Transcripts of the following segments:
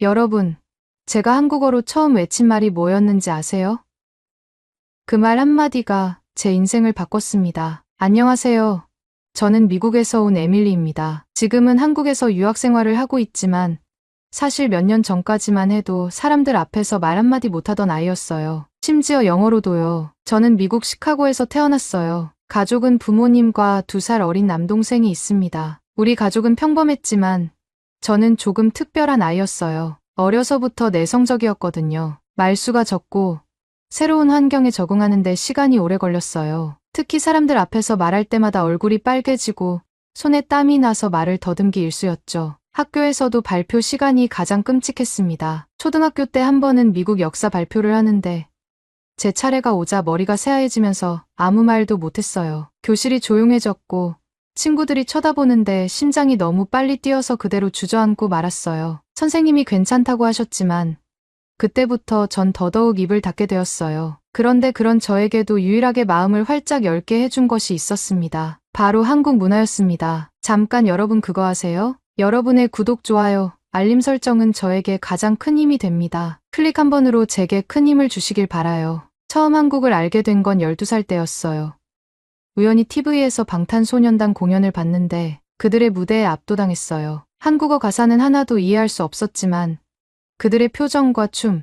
여러분, 제가 한국어로 처음 외친 말이 뭐였는지 아세요? 그 말 한마디가 제 인생을 바꿨습니다. 안녕하세요. 저는 미국에서 온 에밀리입니다. 지금은 한국에서 유학 생활을 하고 있지만 사실 몇 년 전까지만 해도 사람들 앞에서 말 한마디 못하던 아이였어요. 심지어 영어로도요. 저는 미국 시카고에서 태어났어요. 가족은 부모님과 2살 어린 남동생이 있습니다. 우리 가족은 평범했지만 저는 조금 특별한 아이였어요. 어려서부터 내성적이었거든요. 말수가 적고 새로운 환경에 적응하는데 시간이 오래 걸렸어요. 특히 사람들 앞에서 말할 때마다 얼굴이 빨개지고 손에 땀이 나서 말을 더듬기 일쑤였죠. 학교에서도 발표 시간이 가장 끔찍했습니다. 초등학교 때 한 번은 미국 역사 발표를 하는데 제 차례가 오자 머리가 새하얘지면서 아무 말도 못했어요. 교실이 조용해졌고 친구들이 쳐다보는데 심장이 너무 빨리 뛰어서 그대로 주저앉고 말았어요. 선생님이 괜찮다고 하셨지만 그때부터 전 더더욱 입을 닫게 되었어요. 그런데 그런 저에게도 유일하게 마음을 활짝 열게 해준 것이 있었습니다. 바로 한국 문화였습니다. 잠깐 여러분 그거 아세요? 여러분의 구독, 좋아요, 알림 설정은 저에게 가장 큰 힘이 됩니다. 클릭 한 번으로 제게 큰 힘을 주시길 바라요. 처음 한국을 알게 된 건 12살 때였어요. 우연히 TV에서 방탄소년단 공연을 봤는데 그들의 무대에 압도당했어요. 한국어 가사는 하나도 이해할 수 없었지만 그들의 표정과 춤,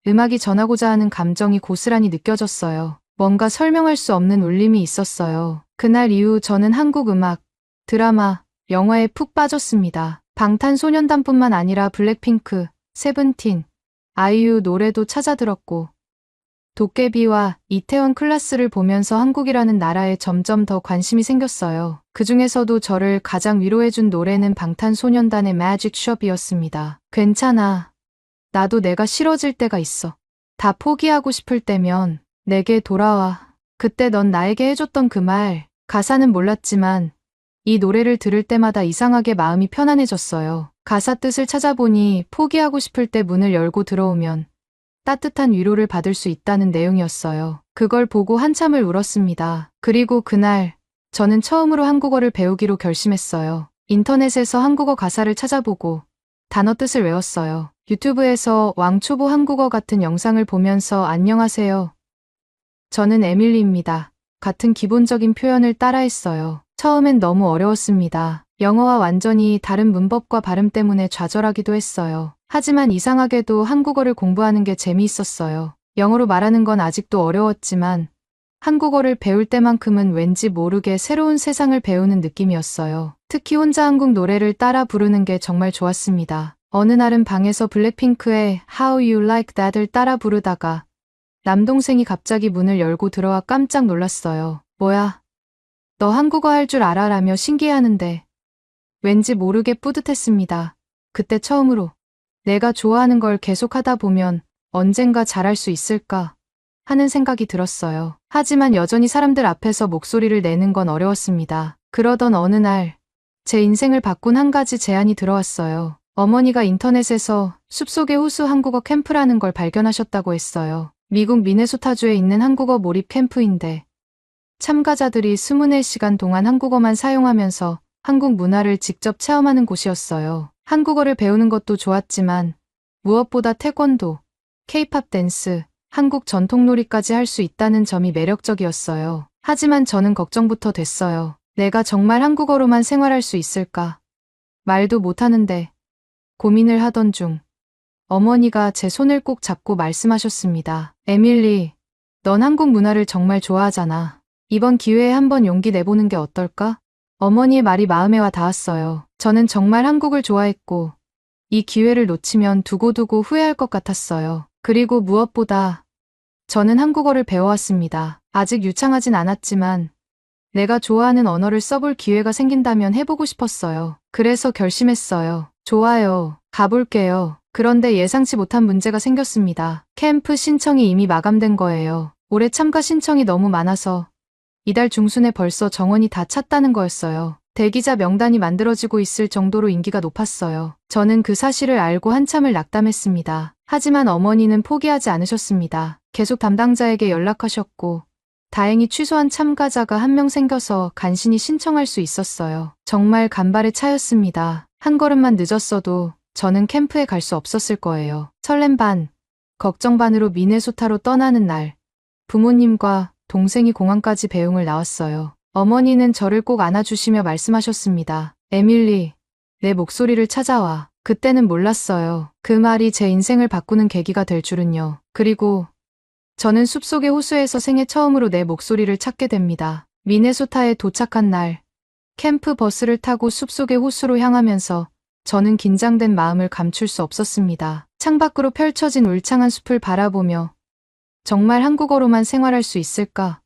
음악이 전하고자 하는 감정이 고스란히 느껴졌어요. 뭔가 설명할 수 없는 울림이 있었어요. 그날 이후 저는 한국 음악, 드라마, 영화에 푹 빠졌습니다. 방탄소년단뿐만 아니라 블랙핑크, 세븐틴, 아이유 노래도 찾아 들었고 도깨비와 이태원 클라스를 보면서 한국이라는 나라에 점점 더 관심이 생겼어요. 그 중에서도 저를 가장 위로해준 노래는 방탄소년단의 Magic Shop이었습니다. 괜찮아. 나도 내가 싫어질 때가 있어. 다 포기하고 싶을 때면 내게 돌아와. 그때 넌 나에게 해줬던 그 말, 가사는 몰랐지만 이 노래를 들을 때마다 이상하게 마음이 편안해졌어요. 가사 뜻을 찾아보니 포기하고 싶을 때 문을 열고 들어오면 따뜻한 위로를 받을 수 있다는 내용이었어요. 그걸 보고 한참을 울었습니다. 그리고 그날 저는 처음으로 한국어를 배우기로 결심했어요. 인터넷에서 한국어 가사를 찾아보고 단어 뜻을 외웠어요. 유튜브에서 왕초보 한국어 같은 영상을 보면서 안녕하세요. 저는 에밀리입니다. 같은 기본적인 표현을 따라했어요. 처음엔 너무 어려웠습니다. 영어와 완전히 다른 문법과 발음 때문에 좌절하기도 했어요. 하지만 이상하게도 한국어를 공부하는 게 재미있었어요. 영어로 말하는 건 아직도 어려웠지만 한국어를 배울 때만큼은 왠지 모르게 새로운 세상을 배우는 느낌이었어요. 특히 혼자 한국 노래를 따라 부르는 게 정말 좋았습니다. 어느 날은 방에서 블랙핑크의 How You Like That을 따라 부르다가 남동생이 갑자기 문을 열고 들어와 깜짝 놀랐어요. 뭐야? 너 한국어 할 줄 알아? 라며 신기해하는데 왠지 모르게 뿌듯했습니다. 그때 처음으로 내가 좋아하는 걸 계속하다 보면 언젠가 잘할 수 있을까 하는 생각이 들었어요. 하지만 여전히 사람들 앞에서 목소리를 내는 건 어려웠습니다. 그러던 어느 날 제 인생을 바꾼 한 가지 제안이 들어왔어요. 어머니가 인터넷에서 숲속의 호수 한국어 캠프라는 걸 발견하셨다고 했어요. 미국 미네소타주에 있는 한국어 몰입 캠프인데 참가자들이 24시간 동안 한국어만 사용하면서 한국 문화를 직접 체험하는 곳이었어요. 한국어를 배우는 것도 좋았지만 무엇보다 태권도, 케이팝 댄스, 한국 전통놀이까지 할 수 있다는 점이 매력적이었어요. 하지만 저는 걱정부터 됐어요. 내가 정말 한국어로만 생활할 수 있을까? 말도 못하는데 고민을 하던 중 어머니가 제 손을 꼭 잡고 말씀하셨습니다. 에밀리, 넌 한국 문화를 정말 좋아하잖아. 이번 기회에 한번 용기 내보는 게 어떨까? 어머니의 말이 마음에 와 닿았어요. 저는 정말 한국을 좋아했고 이 기회를 놓치면 두고두고 후회할 것 같았어요. 그리고 무엇보다 저는 한국어를 배워왔습니다. 아직 유창하진 않았지만 내가 좋아하는 언어를 써볼 기회가 생긴다면 해보고 싶었어요. 그래서 결심했어요. 좋아요. 가볼게요. 그런데 예상치 못한 문제가 생겼습니다. 캠프 신청이 이미 마감된 거예요. 올해 참가 신청이 너무 많아서 이달 중순에 벌써 정원이 다 찼다는 거였어요. 대기자 명단이 만들어지고 있을 정도로 인기가 높았어요. 저는 그 사실을 알고 한참을 낙담했습니다. 하지만 어머니는 포기하지 않으셨습니다. 계속 담당자에게 연락하셨고 다행히 취소한 참가자가 한 명 생겨서 간신히 신청할 수 있었어요. 정말 간발의 차였습니다. 한 걸음만 늦었어도 저는 캠프에 갈 수 없었을 거예요. 설렘 반, 걱정 반으로 미네소타로 떠나는 날, 부모님과 동생이 공항까지 배웅을 나왔어요. 어머니는 저를 꼭 안아주시며 말씀하셨습니다. 에밀리, 내 목소리를 찾아와. 그때는 몰랐어요. 그 말이 제 인생을 바꾸는 계기가 될 줄은요. 그리고 저는 숲속의 호수에서 생애 처음으로 내 목소리를 찾게 됩니다. 미네소타에 도착한 날, 캠프 버스를 타고 숲속의 호수로 향하면서 저는 긴장된 마음을 감출 수 없었습니다. 창밖으로 펼쳐진 울창한 숲을 바라보며 정말 한국어로만 생활할 수 있을까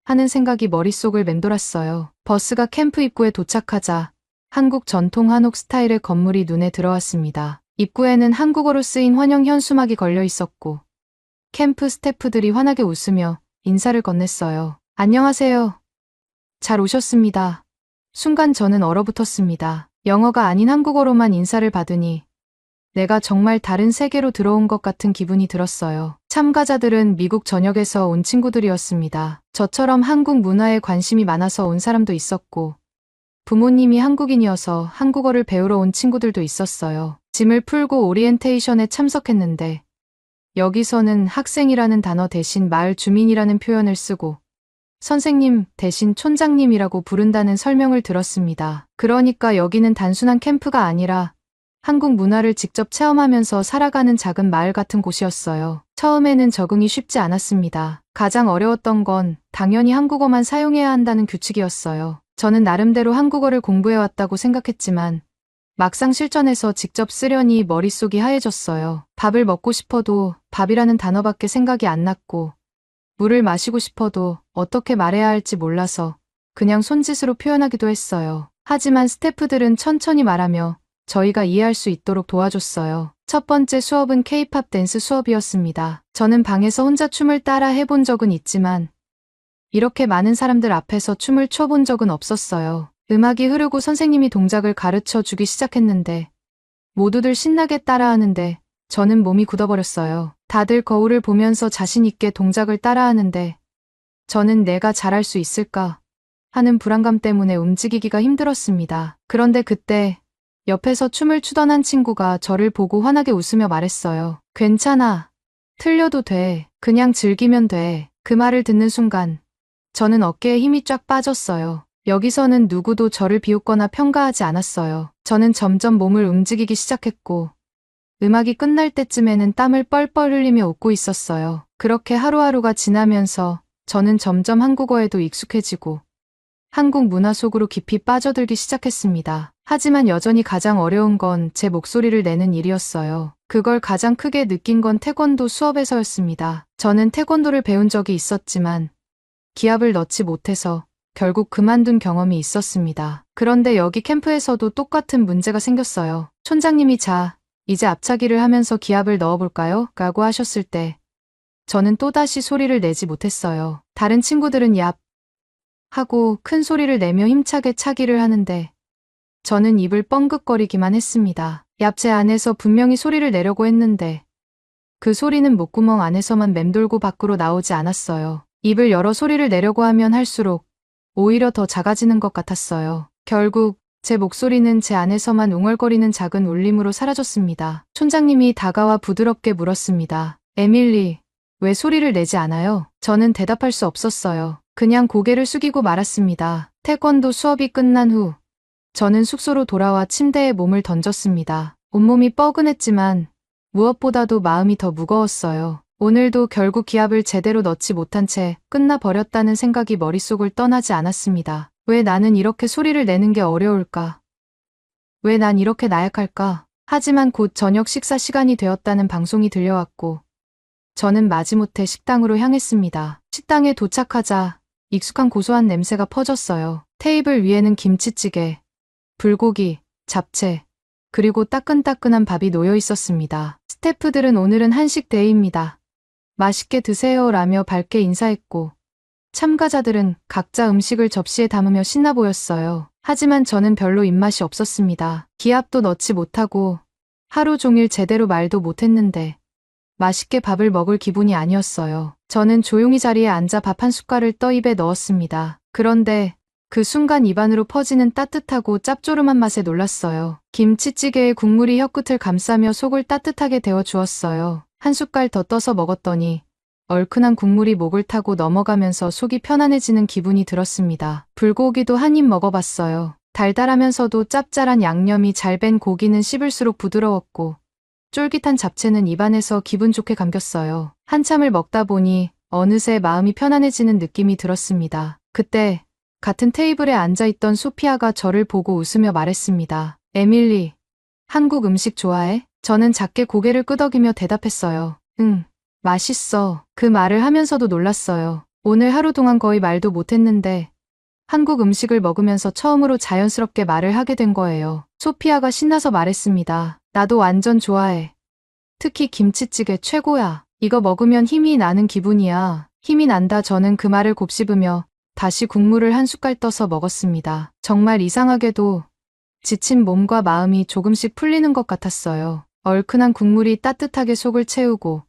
하는 생각이 머릿속을 맴돌았어요. 버스가 캠프 입구에 도착하자 한국 전통 한옥 스타일의 건물이 눈에 들어왔습니다. 입구에는 한국어로 쓰인 환영 현수막이 걸려 있었고 캠프 스태프들이 환하게 웃으며 인사를 건넸어요. 안녕하세요. 잘 오셨습니다. 순간 저는 얼어붙었습니다. 영어가 아닌 한국어로만 인사를 받으니 내가 정말 다른 세계로 들어온 것 같은 기분이 들었어요. 참가자들은 미국 전역에서 온 친구들이었습니다. 저처럼 한국 문화에 관심이 많아서 온 사람도 있었고 부모님이 한국인이어서 한국어를 배우러 온 친구들도 있었어요. 짐을 풀고 오리엔테이션에 참석했는데 여기서는 학생이라는 단어 대신 마을 주민이라는 표현을 쓰고 선생님 대신 촌장님이라고 부른다는 설명을 들었습니다. 그러니까 여기는 단순한 캠프가 아니라 한국 문화를 직접 체험하면서 살아가는 작은 마을 같은 곳이었어요. 처음에는 적응이 쉽지 않았습니다. 가장 어려웠던 건 당연히 한국어만 사용해야 한다는 규칙이었어요. 저는 나름대로 한국어를 공부해왔다고 생각했지만 막상 실전에서 직접 쓰려니 머릿속이 하얘졌어요. 밥을 먹고 싶어도 밥이라는 단어밖에 생각이 안 났고 물을 마시고 싶어도 어떻게 말해야 할지 몰라서 그냥 손짓으로 표현하기도 했어요. 하지만 스태프들은 천천히 말하며 저희가 이해할 수 있도록 도와줬어요. 첫 번째 수업은 K-팝 댄스 수업이었습니다. 저는 방에서 혼자 춤을 따라 해본 적은 있지만 이렇게 많은 사람들 앞에서 춤을 춰본 적은 없었어요. 음악이 흐르고 선생님이 동작을 가르쳐 주기 시작했는데 모두들 신나게 따라하는데 저는 몸이 굳어버렸어요. 다들 거울을 보면서 자신 있게 동작을 따라하는데 저는 내가 잘할 수 있을까 하는 불안감 때문에 움직이기가 힘들었습니다. 그런데 그때 옆에서 춤을 추던 한 친구가 저를 보고 환하게 웃으며 말했어요. 괜찮아. 틀려도 돼. 그냥 즐기면 돼. 그 말을 듣는 순간 저는 어깨에 힘이 쫙 빠졌어요. 여기서는 누구도 저를 비웃거나 평가하지 않았어요. 저는 점점 몸을 움직이기 시작했고 음악이 끝날 때쯤에는 땀을 뻘뻘 흘리며 웃고 있었어요. 그렇게 하루하루가 지나면서 저는 점점 한국어에도 익숙해지고 한국 문화 속으로 깊이 빠져들기 시작했습니다. 하지만 여전히 가장 어려운 건 제 목소리를 내는 일이었어요. 그걸 가장 크게 느낀 건 태권도 수업에서였습니다. 저는 태권도를 배운 적이 있었지만 기합을 넣지 못해서 결국 그만둔 경험이 있었습니다. 그런데 여기 캠프에서도 똑같은 문제가 생겼어요. 촌장님이 이제 앞차기를 하면서 기합을 넣어볼까요? 라고 하셨을 때 저는 또다시 소리를 내지 못했어요. 다른 친구들은 얍 하고 큰 소리를 내며 힘차게 차기를 하는데 저는 입을 뻥긋거리기만 했습니다. 얍제 안에서 분명히 소리를 내려고 했는데 그 소리는 목구멍 안에서만 맴돌고 밖으로 나오지 않았어요. 입을 열어 소리를 내려고 하면 할수록 오히려 더 작아지는 것 같았어요. 결국 제 목소리는 제 안에서만 웅얼거리는 작은 울림으로 사라졌습니다. 촌장님이 다가와 부드럽게 물었습니다. 에밀리, 왜 소리를 내지 않아요? 저는 대답할 수 없었어요. 그냥 고개를 숙이고 말았습니다. 태권도 수업이 끝난 후 저는 숙소로 돌아와 침대에 몸을 던졌습니다. 온몸이 뻐근했지만 무엇보다도 마음이 더 무거웠어요. 오늘도 결국 기합을 제대로 넣지 못한 채 끝나버렸다는 생각이 머릿속을 떠나지 않았습니다. 왜 나는 이렇게 소리를 내는 게 어려울까? 왜 난 이렇게 나약할까? 하지만 곧 저녁 식사 시간이 되었다는 방송이 들려왔고 저는 마지못해 식당으로 향했습니다. 식당에 도착하자 익숙한 고소한 냄새가 퍼졌어요. 테이블 위에는 김치찌개, 불고기, 잡채, 그리고 따끈따끈한 밥이 놓여 있었습니다. 스태프들은 오늘은 한식 데이입니다. 맛있게 드세요 라며 밝게 인사했고 참가자들은 각자 음식을 접시에 담으며 신나 보였어요. 하지만 저는 별로 입맛이 없었습니다. 기합도 넣지 못하고 하루 종일 제대로 말도 못했는데 맛있게 밥을 먹을 기분이 아니었어요. 저는 조용히 자리에 앉아 밥 한 숟갈을 떠 입에 넣었습니다. 그런데 그 순간 입안으로 퍼지는 따뜻하고 짭조름한 맛에 놀랐어요. 김치찌개의 국물이 혀끝을 감싸며 속을 따뜻하게 데워주었어요. 한 숟갈 더 떠서 먹었더니 얼큰한 국물이 목을 타고 넘어가면서 속이 편안해지는 기분이 들었습니다. 불고기도 한 입 먹어봤어요. 달달하면서도 짭짤한 양념이 잘 밴 고기는 씹을수록 부드러웠고 쫄깃한 잡채는 입안에서 기분 좋게 감겼어요. 한참을 먹다 보니 어느새 마음이 편안해지는 느낌이 들었습니다. 그때 같은 테이블에 앉아있던 소피아가 저를 보고 웃으며 말했습니다. 에밀리, 한국 음식 좋아해? 저는 작게 고개를 끄덕이며 대답했어요. 응, 맛있어. 그 말을 하면서도 놀랐어요. 오늘 하루 동안 거의 말도 못했는데 한국 음식을 먹으면서 처음으로 자연스럽게 말을 하게 된 거예요. 소피아가 신나서 말했습니다. 나도 완전 좋아해. 특히 김치찌개 최고야. 이거 먹으면 힘이 나는 기분이야. 힘이 난다. 저는 그 말을 곱씹으며 다시 국물을 한 숟갈 떠서 먹었습니다. 정말 이상하게도 지친 몸과 마음이 조금씩 풀리는 것 같았어요. 얼큰한 국물이 따뜻하게 속을 채우고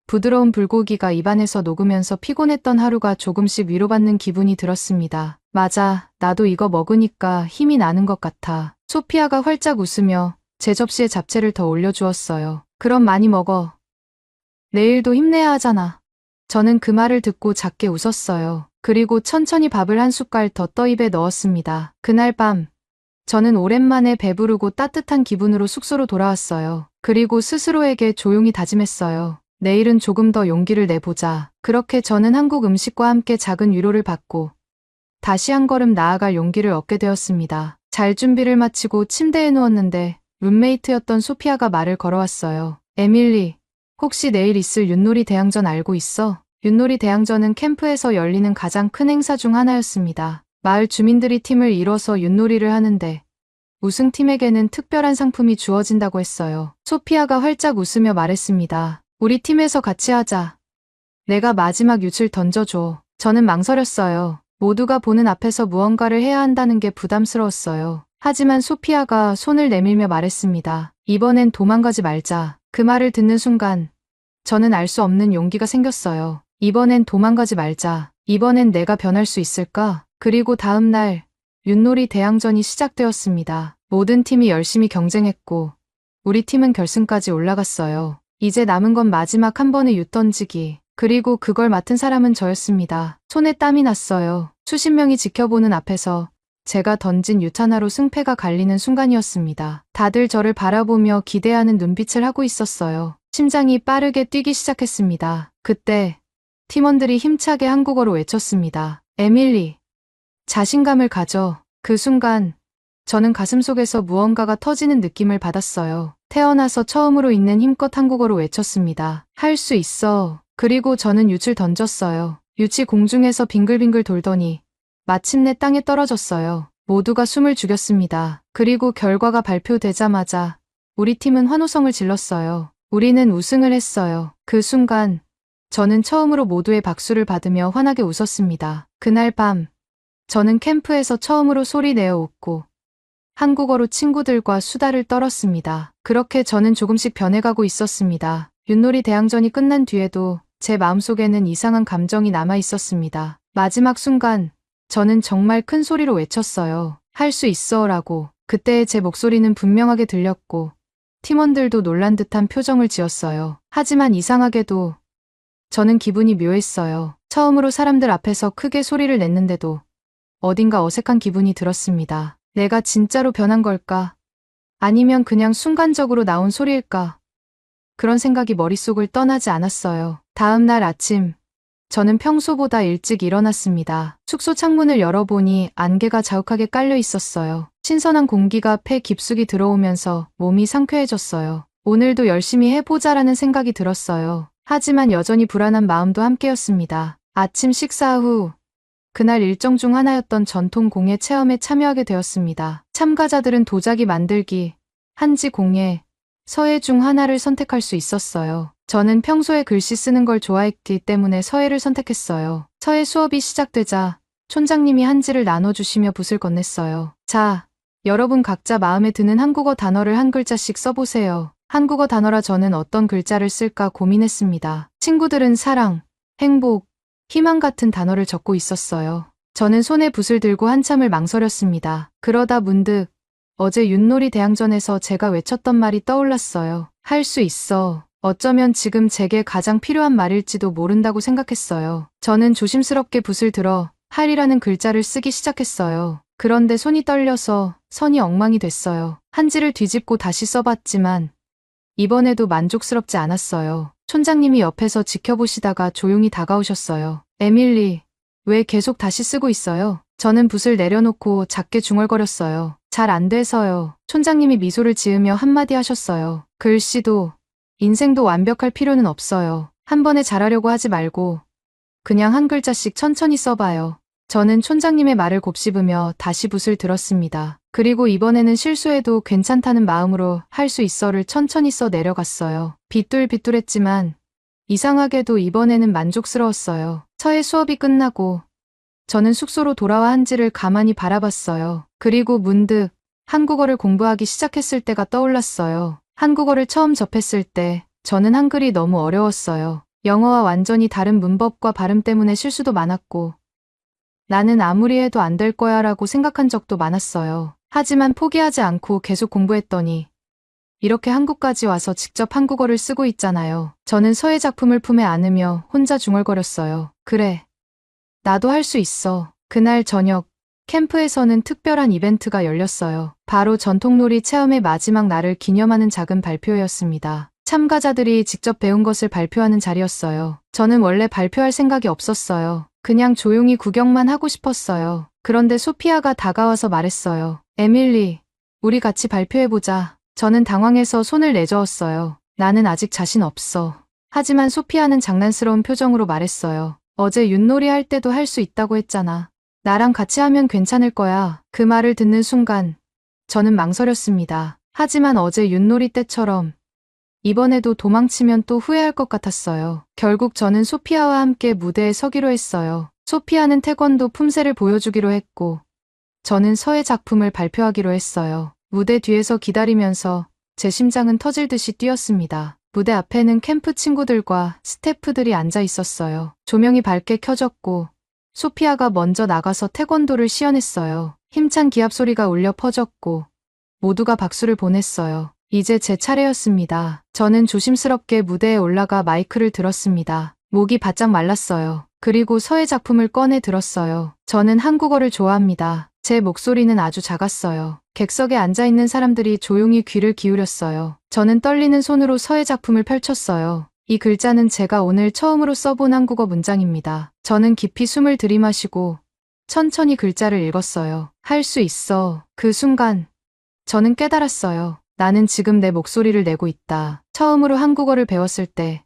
부드러운 불고기가 입안에서 녹으면서 피곤했던 하루가 조금씩 위로받는 기분이 들었습니다. 맞아, 나도 이거 먹으니까 힘이 나는 것 같아. 소피아가 활짝 웃으며 제 접시에 잡채를 더 올려주었어요. 그럼 많이 먹어. 내일도 힘내야 하잖아. 저는 그 말을 듣고 작게 웃었어요. 그리고 천천히 밥을 한 숟갈 더 떠 입에 넣었습니다. 그날 밤, 저는 오랜만에 배부르고 따뜻한 기분으로 숙소로 돌아왔어요. 그리고 스스로에게 조용히 다짐했어요. 내일은 조금 더 용기를 내보자. 그렇게 저는 한국 음식과 함께 작은 위로를 받고 다시 한 걸음 나아갈 용기를 얻게 되었습니다. 잘 준비를 마치고 침대에 누웠는데 룸메이트였던 소피아가 말을 걸어왔어요. 에밀리, 혹시 내일 있을 윷놀이 대항전 알고 있어? 윷놀이 대항전은 캠프에서 열리는 가장 큰 행사 중 하나였습니다. 마을 주민들이 팀을 이뤄서 윷놀이를 하는데 우승팀에게는 특별한 상품이 주어진다고 했어요. 소피아가 활짝 웃으며 말했습니다. 우리 팀에서 같이 하자. 내가 마지막 윷을 던져줘. 저는 망설였어요. 모두가 보는 앞에서 무언가를 해야 한다는 게 부담스러웠어요. 하지만 소피아가 손을 내밀며 말했습니다. 이번엔 도망가지 말자. 그 말을 듣는 순간 저는 알 수 없는 용기가 생겼어요. 이번엔 도망가지 말자. 이번엔 내가 변할 수 있을까? 그리고 다음 날 윷놀이 대항전이 시작되었습니다. 모든 팀이 열심히 경쟁했고 우리 팀은 결승까지 올라갔어요. 이제 남은 건 마지막 한 번의 윷 던지기. 그리고 그걸 맡은 사람은 저였습니다. 손에 땀이 났어요. 수십 명이 지켜보는 앞에서 제가 던진 윷 하나로 승패가 갈리는 순간이었습니다. 다들 저를 바라보며 기대하는 눈빛을 하고 있었어요. 심장이 빠르게 뛰기 시작했습니다. 그때 팀원들이 힘차게 한국어로 외쳤습니다. 에밀리, 자신감을 가져. 그 순간 저는 가슴속에서 무언가가 터지는 느낌을 받았어요. 태어나서 처음으로 있는 힘껏 한국어로 외쳤습니다. 할 수 있어. 그리고 저는 윷을 던졌어요. 윷이 공중에서 빙글빙글 돌더니 마침내 땅에 떨어졌어요. 모두가 숨을 죽였습니다. 그리고 결과가 발표되자마자 우리 팀은 환호성을 질렀어요. 우리는 우승을 했어요. 그 순간 저는 처음으로 모두의 박수를 받으며 환하게 웃었습니다. 그날 밤 저는 캠프에서 처음으로 소리 내어 웃고 한국어로 친구들과 수다를 떨었습니다. 그렇게 저는 조금씩 변해가고 있었습니다. 윷놀이 대항전이 끝난 뒤에도 제 마음속에는 이상한 감정이 남아 있었습니다. 마지막 순간 저는 정말 큰 소리로 외쳤어요. 할 수 있어 라고. 그때의 제 목소리는 분명하게 들렸고 팀원들도 놀란 듯한 표정을 지었어요. 하지만 이상하게도 저는 기분이 묘했어요. 처음으로 사람들 앞에서 크게 소리를 냈는데도 어딘가 어색한 기분이 들었습니다. 내가 진짜로 변한 걸까? 아니면 그냥 순간적으로 나온 소리일까? 그런 생각이 머릿속을 떠나지 않았어요. 다음 날 아침, 저는 평소보다 일찍 일어났습니다. 숙소 창문을 열어보니 안개가 자욱하게 깔려 있었어요. 신선한 공기가 폐 깊숙이 들어오면서 몸이 상쾌해졌어요. 오늘도 열심히 해보자라는 생각이 들었어요. 하지만 여전히 불안한 마음도 함께였습니다. 아침 식사 후 그날 일정 중 하나였던 전통 공예 체험에 참여하게 되었습니다. 참가자들은 도자기 만들기, 한지 공예, 서예 중 하나를 선택할 수 있었어요. 저는 평소에 글씨 쓰는 걸 좋아했기 때문에 서예를 선택했어요. 서예 수업이 시작되자 촌장님이 한지를 나눠주시며 붓을 건넸어요. 자, 여러분 각자 마음에 드는 한국어 단어를 한 글자씩 써보세요. 한국어 단어라 저는 어떤 글자를 쓸까 고민했습니다. 친구들은 사랑, 행복, 희망 같은 단어를 적고 있었어요. 저는 손에 붓을 들고 한참을 망설였습니다. 그러다 문득 어제 윷놀이 대항전에서 제가 외쳤던 말이 떠올랐어요. 할 수 있어. 어쩌면 지금 제게 가장 필요한 말일지도 모른다고 생각했어요. 저는 조심스럽게 붓을 들어 할이라는 글자를 쓰기 시작했어요. 그런데 손이 떨려서 선이 엉망이 됐어요. 한지를 뒤집고 다시 써봤지만 이번에도 만족스럽지 않았어요. 촌장님이 옆에서 지켜보시다가 조용히 다가오셨어요. 에밀리, 왜 계속 다시 쓰고 있어요? 저는 붓을 내려놓고 작게 중얼거렸어요. 잘 안 돼서요. 촌장님이 미소를 지으며 한마디 하셨어요. 글씨도, 인생도 완벽할 필요는 없어요. 한 번에 잘하려고 하지 말고 그냥 한 글자씩 천천히 써봐요. 저는 촌장님의 말을 곱씹으며 다시 붓을 들었습니다. 그리고 이번에는 실수해도 괜찮다는 마음으로 할 수 있어를 천천히 써 내려갔어요. 비뚤비뚤했지만 이상하게도 이번에는 만족스러웠어요. 서예 수업이 끝나고 저는 숙소로 돌아와 한지를 가만히 바라봤어요. 그리고 문득 한국어를 공부하기 시작했을 때가 떠올랐어요. 한국어를 처음 접했을 때 저는 한글이 너무 어려웠어요. 영어와 완전히 다른 문법과 발음 때문에 실수도 많았고 나는 아무리 해도 안 될 거야 라고 생각한 적도 많았어요. 하지만 포기하지 않고 계속 공부했더니 이렇게 한국까지 와서 직접 한국어를 쓰고 있잖아요. 저는 서예 작품을 품에 안으며 혼자 중얼거렸어요. 그래, 나도 할 수 있어. 그날 저녁 캠프에서는 특별한 이벤트가 열렸어요. 바로 전통놀이 체험의 마지막 날을 기념하는 작은 발표회였습니다. 참가자들이 직접 배운 것을 발표하는 자리였어요. 저는 원래 발표할 생각이 없었어요. 그냥 조용히 구경만 하고 싶었어요. 그런데 소피아가 다가와서 말했어요. 에밀리, 우리 같이 발표해보자. 저는 당황해서 손을 내저었어요. 나는 아직 자신 없어. 하지만 소피아는 장난스러운 표정으로 말했어요. 어제 윷놀이 할 때도 할 수 있다고 했잖아. 나랑 같이 하면 괜찮을 거야. 그 말을 듣는 순간 저는 망설였습니다. 하지만 어제 윷놀이 때처럼 이번에도 도망치면 또 후회할 것 같았어요. 결국 저는 소피아와 함께 무대에 서기로 했어요. 소피아는 태권도 품새를 보여주기로 했고 저는 서예 작품을 발표하기로 했어요. 무대 뒤에서 기다리면서 제 심장은 터질 듯이 뛰었습니다. 무대 앞에는 캠프 친구들과 스태프들이 앉아 있었어요. 조명이 밝게 켜졌고 소피아가 먼저 나가서 태권도를 시연했어요. 힘찬 기합 소리가 울려 퍼졌고 모두가 박수를 보냈어요. 이제 제 차례였습니다. 저는 조심스럽게 무대에 올라가 마이크를 들었습니다. 목이 바짝 말랐어요. 그리고 서예 작품을 꺼내 들었어요. 저는 한국어를 좋아합니다. 제 목소리는 아주 작았어요. 객석에 앉아있는 사람들이 조용히 귀를 기울였어요. 저는 떨리는 손으로 서예 작품을 펼쳤어요. 이 글자는 제가 오늘 처음으로 써본 한국어 문장입니다. 저는 깊이 숨을 들이마시고 천천히 글자를 읽었어요. 할 수 있어. 그 순간 저는 깨달았어요. 나는 지금 내 목소리를 내고 있다. 처음으로 한국어를 배웠을 때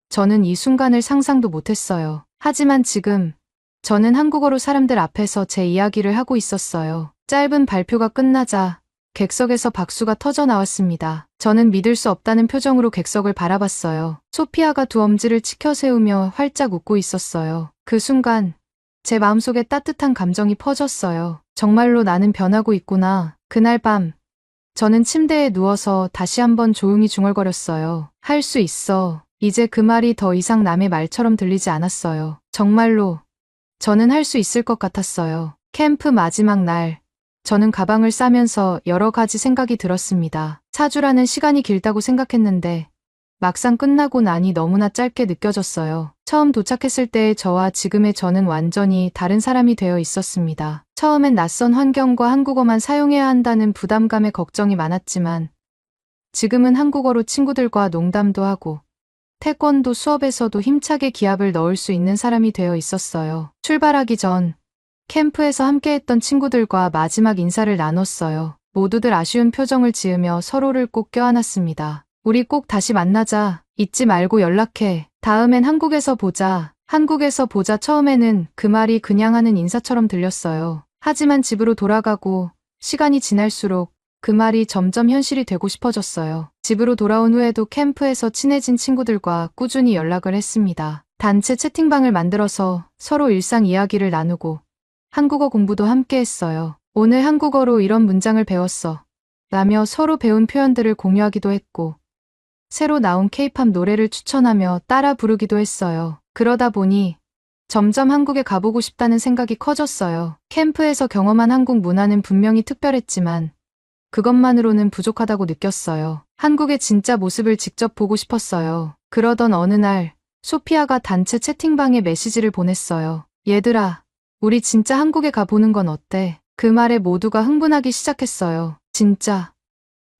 저는 이 순간을 상상도 못했어요. 하지만 지금 저는 한국어로 사람들 앞에서 제 이야기를 하고 있었어요. 짧은 발표가 끝나자 객석에서 박수가 터져 나왔습니다. 저는 믿을 수 없다는 표정으로 객석을 바라봤어요. 소피아가 두 엄지를 치켜 세우며 활짝 웃고 있었어요. 그 순간 제 마음속에 따뜻한 감정이 퍼졌어요. 정말로 나는 변하고 있구나. 그날 밤 저는 침대에 누워서 다시 한번 조용히 중얼거렸어요. 할 수 있어. 이제 그 말이 더 이상 남의 말처럼 들리지 않았어요. 정말로 저는 할 수 있을 것 같았어요. 캠프 마지막 날 저는 가방을 싸면서 여러 가지 생각이 들었습니다. 4주라는 시간이 길다고 생각했는데 막상 끝나고 나니 너무나 짧게 느껴졌어요. 처음 도착했을 때의 저와 지금의 저는 완전히 다른 사람이 되어 있었습니다. 처음엔 낯선 환경과 한국어만 사용해야 한다는 부담감에 걱정이 많았지만 지금은 한국어로 친구들과 농담도 하고 태권도 수업에서도 힘차게 기합을 넣을 수 있는 사람이 되어 있었어요. 출발하기 전 캠프에서 함께했던 친구들과 마지막 인사를 나눴어요. 모두들 아쉬운 표정을 지으며 서로를 꼭 껴안았습니다. 우리 꼭 다시 만나자. 잊지 말고 연락해. 다음엔 한국에서 보자. 한국에서 보자. 처음에는 그 말이 그냥 하는 인사처럼 들렸어요. 하지만 집으로 돌아가고 시간이 지날수록 그 말이 점점 현실이 되고 싶어졌어요. 집으로 돌아온 후에도 캠프에서 친해진 친구들과 꾸준히 연락을 했습니다. 단체 채팅방을 만들어서 서로 일상 이야기를 나누고 한국어 공부도 함께 했어요. 오늘 한국어로 이런 문장을 배웠어. 라며 서로 배운 표현들을 공유하기도 했고 새로 나온 케이팝 노래를 추천하며 따라 부르기도 했어요. 그러다 보니 점점 한국에 가보고 싶다는 생각이 커졌어요. 캠프에서 경험한 한국 문화는 분명히 특별했지만 그것만으로는 부족하다고 느꼈어요. 한국의 진짜 모습을 직접 보고 싶었어요. 그러던 어느 날 소피아가 단체 채팅방에 메시지를 보냈어요. 얘들아, 우리 진짜 한국에 가보는 건 어때? 그 말에 모두가 흥분하기 시작했어요. 진짜?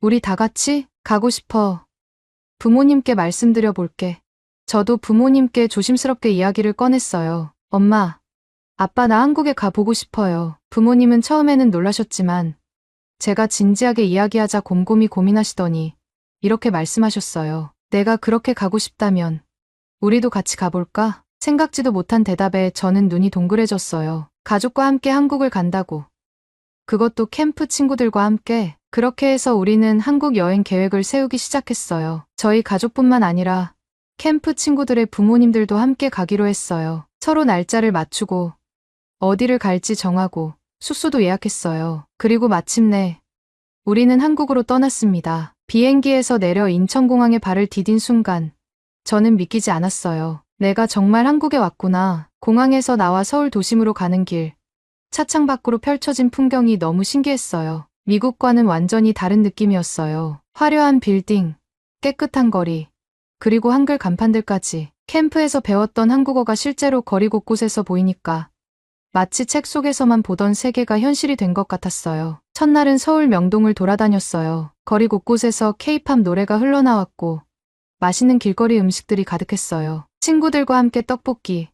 우리 다 같이? 가고 싶어. 부모님께 말씀드려 볼게. 저도 부모님께 조심스럽게 이야기를 꺼냈어요. 엄마, 아빠 나 한국에 가보고 싶어요. 부모님은 처음에는 놀라셨지만 제가 진지하게 이야기하자 곰곰이 고민하시더니 이렇게 말씀하셨어요. 내가 그렇게 가고 싶다면 우리도 같이 가볼까? 생각지도 못한 대답에 저는 눈이 동그래졌어요. 가족과 함께 한국을 간다고. 그것도 캠프 친구들과 함께. 그렇게 해서 우리는 한국 여행 계획을 세우기 시작했어요. 저희 가족뿐만 아니라 캠프 친구들의 부모님들도 함께 가기로 했어요. 서로 날짜를 맞추고 어디를 갈지 정하고 숙소도 예약했어요. 그리고 마침내 우리는 한국으로 떠났습니다. 비행기에서 내려 인천공항에 발을 디딘 순간 저는 믿기지 않았어요. 내가 정말 한국에 왔구나. 공항에서 나와 서울 도심으로 가는 길. 차창 밖으로 펼쳐진 풍경이 너무 신기했어요. 미국과는 완전히 다른 느낌이었어요. 화려한 빌딩, 깨끗한 거리, 그리고 한글 간판들까지. 캠프에서 배웠던 한국어가 실제로 거리 곳곳에서 보이니까 마치 책 속에서만 보던 세계가 현실이 된 것 같았어요. 첫날은 서울 명동을 돌아다녔어요. 거리 곳곳에서 케이팝 노래가 흘러나왔고 맛있는 길거리 음식들이 가득했어요. 친구들과 함께 떡볶이,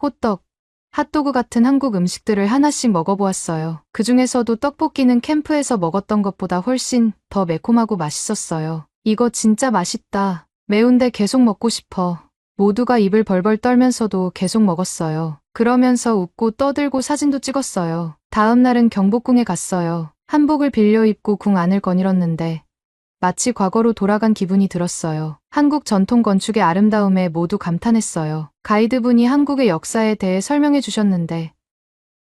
호떡, 핫도그 같은 한국 음식들을 하나씩 먹어보았어요. 그 중에서도 떡볶이는 캠프에서 먹었던 것보다 훨씬 더 매콤하고 맛있었어요. 이거 진짜 맛있다. 매운데 계속 먹고 싶어. 모두가 입을 벌벌 떨면서도 계속 먹었어요. 그러면서 웃고 떠들고 사진도 찍었어요. 다음 날은 경복궁에 갔어요. 한복을 빌려 입고 궁 안을 거닐었는데 마치 과거로 돌아간 기분이 들었어요. 한국 전통 건축의 아름다움에 모두 감탄했어요. 가이드분이 한국의 역사에 대해 설명해 주셨는데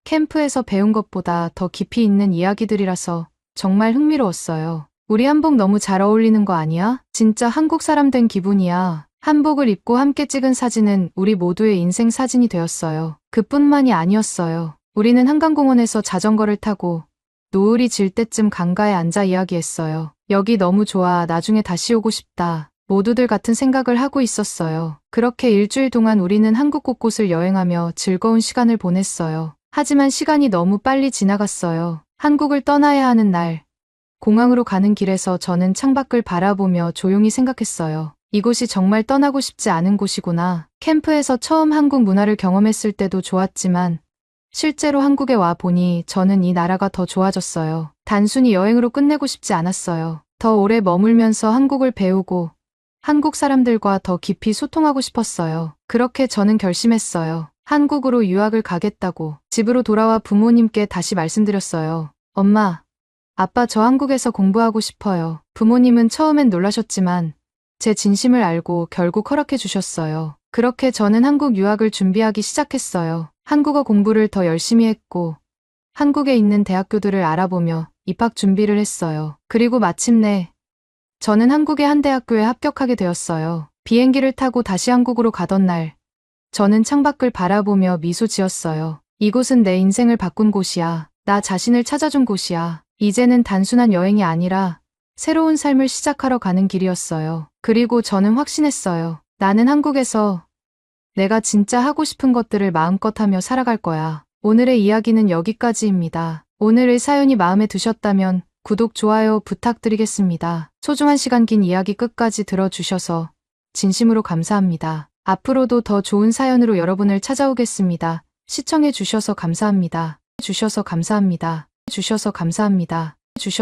캠프에서 배운 것보다 더 깊이 있는 이야기들이라서 정말 흥미로웠어요. 우리 한복 너무 잘 어울리는 거 아니야? 진짜 한국 사람 된 기분이야. 한복을 입고 함께 찍은 사진은 우리 모두의 인생 사진이 되었어요. 그뿐만이 아니었어요. 우리는 한강공원에서 자전거를 타고 노을이 질 때쯤 강가에 앉아 이야기했어요. 여기 너무 좋아. 나중에 다시 오고 싶다. 모두들 같은 생각을 하고 있었어요. 그렇게 일주일 동안 우리는 한국 곳곳을 여행하며 즐거운 시간을 보냈어요. 하지만 시간이 너무 빨리 지나갔어요. 한국을 떠나야 하는 날, 공항으로 가는 길에서 저는 창밖을 바라보며 조용히 생각했어요. 이곳이 정말 떠나고 싶지 않은 곳이구나. 캠프에서 처음 한국 문화를 경험했을 때도 좋았지만 실제로 한국에 와 보니 저는 이 나라가 더 좋아졌어요. 단순히 여행으로 끝내고 싶지 않았어요. 더 오래 머물면서 한국을 배우고 한국 사람들과 더 깊이 소통하고 싶었어요. 그렇게 저는 결심했어요. 한국으로 유학을 가겠다고. 집으로 돌아와 부모님께 다시 말씀드렸어요. 엄마, 아빠 저 한국에서 공부하고 싶어요. 부모님은 처음엔 놀라셨지만 제 진심을 알고 결국 허락해 주셨어요. 그렇게 저는 한국 유학을 준비하기 시작했어요. 한국어 공부를 더 열심히 했고 한국에 있는 대학교들을 알아보며 입학 준비를 했어요. 그리고 마침내 저는 한국의 한 대학교에 합격하게 되었어요. 비행기를 타고 다시 한국으로 가던 날 저는 창밖을 바라보며 미소 지었어요. 이곳은 내 인생을 바꾼 곳이야. 나 자신을 찾아준 곳이야. 이제는 단순한 여행이 아니라 새로운 삶을 시작하러 가는 길이었어요. 그리고 저는 확신했어요. 나는 한국에서 내가 진짜 하고 싶은 것들을 마음껏 하며 살아갈 거야. 오늘의 이야기는 여기까지입니다. 오늘의 사연이 마음에 드셨다면 구독, 좋아요 부탁드리겠습니다. 소중한 시간 긴 이야기 끝까지 들어주셔서 진심으로 감사합니다. 앞으로도 더 좋은 사연으로 여러분을 찾아오겠습니다. 시청해 주셔서 감사합니다. 주셔서 감사합니다. 주셔서 감사합니다.